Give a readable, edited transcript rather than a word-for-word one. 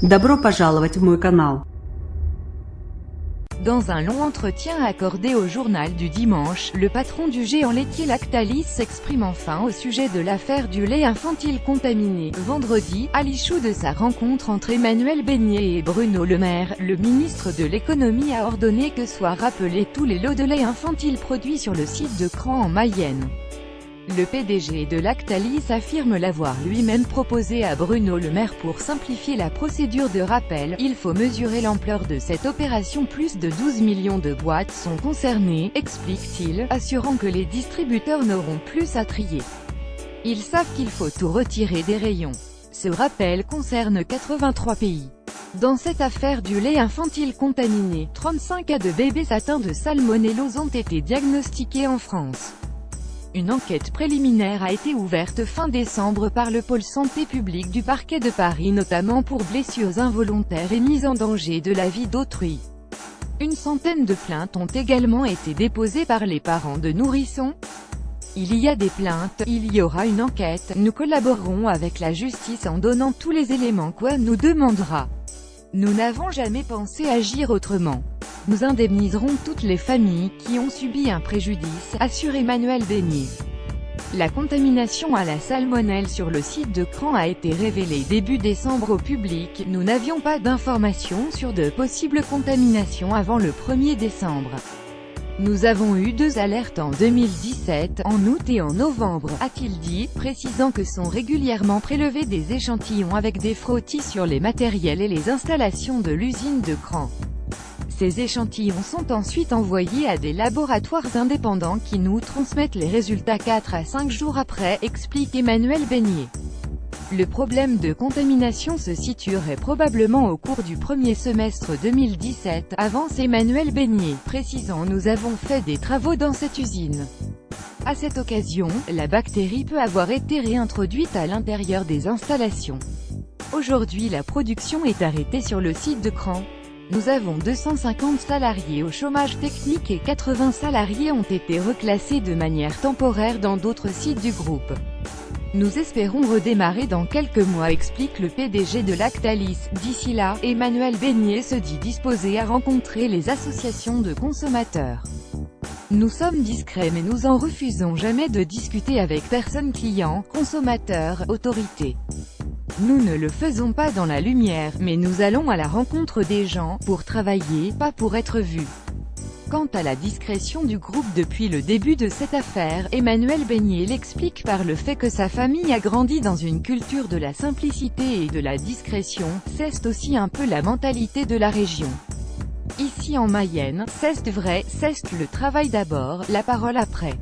Добро пожаловать в мой канал. Dans un long entretien accordé au journal du dimanche, le patron du géant laitier Lactalis s'exprime enfin au sujet de l'affaire du lait infantile contaminé. Vendredi, à l'issue de sa rencontre entre Emmanuel Beignet et Bruno Le Maire, le ministre de l'économie a ordonné que soient rappelés tous les lots de lait infantile produits sur le site de Cran en Mayenne. Le PDG de Lactalis affirme l'avoir lui-même proposé à Bruno Le Maire pour simplifier la procédure de rappel. Il faut mesurer l'ampleur de cette opération. Plus de 12 millions de boîtes sont concernées, explique-t-il, assurant que les distributeurs n'auront plus à trier. Ils savent qu'il faut tout retirer des rayons. Ce rappel concerne 83 pays. Dans cette affaire du lait infantile contaminé, 35 cas de bébés atteints de salmonellose ont été diagnostiqués en France. Une enquête préliminaire a été ouverte fin décembre par le pôle santé publique du parquet de Paris, notamment pour blessures involontaires et mise en danger de la vie d'autrui. Une centaine de plaintes ont également été déposées par les parents de nourrissons. Il y a des plaintes, il y aura une enquête, nous collaborerons avec la justice en donnant tous les éléments qu'on nous demandera. Nous n'avons jamais pensé agir autrement. Nous indemniserons toutes les familles qui ont subi un préjudice, assure Emmanuel Beignet. La contamination à la salmonelle sur le site de Cran a été révélée début décembre au public. Nous n'avions pas d'informations sur de possibles contaminations avant le 1er décembre. Nous avons eu 2 alertes en 2017, en août et en novembre, a-t-il dit, précisant que sont régulièrement prélevés des échantillons avec des frottis sur les matériels et les installations de l'usine de Cran. Ces échantillons sont ensuite envoyés à des laboratoires indépendants qui nous transmettent les résultats 4 à 5 jours après, explique Emmanuel Beignet. Le problème de contamination se situerait probablement au cours du premier semestre 2017, avance Emmanuel Beignet, précisant: nous avons fait des travaux dans cette usine. À cette occasion, la bactérie peut avoir été réintroduite à l'intérieur des installations. Aujourd'hui, la production est arrêtée sur le site de Cran. Nous avons 250 salariés au chômage technique et 80 salariés ont été reclassés de manière temporaire dans d'autres sites du groupe. Nous espérons redémarrer dans quelques mois, explique le PDG de Lactalis. D'ici là, Emmanuel Beignet se dit disposé à rencontrer les associations de consommateurs. Nous sommes discrets mais nous en refusons jamais de discuter avec personne, client, consommateur, autorité. Nous ne le faisons pas dans la lumière, mais nous allons à la rencontre des gens, pour travailler, pas pour être vus. Quant à la discrétion du groupe depuis le début de cette affaire, Emmanuel Beignet l'explique par le fait que sa famille a grandi dans une culture de la simplicité et de la discrétion. C'est aussi un peu la mentalité de la région. Ici en Mayenne, c'est vrai, c'est le travail d'abord, la parole après.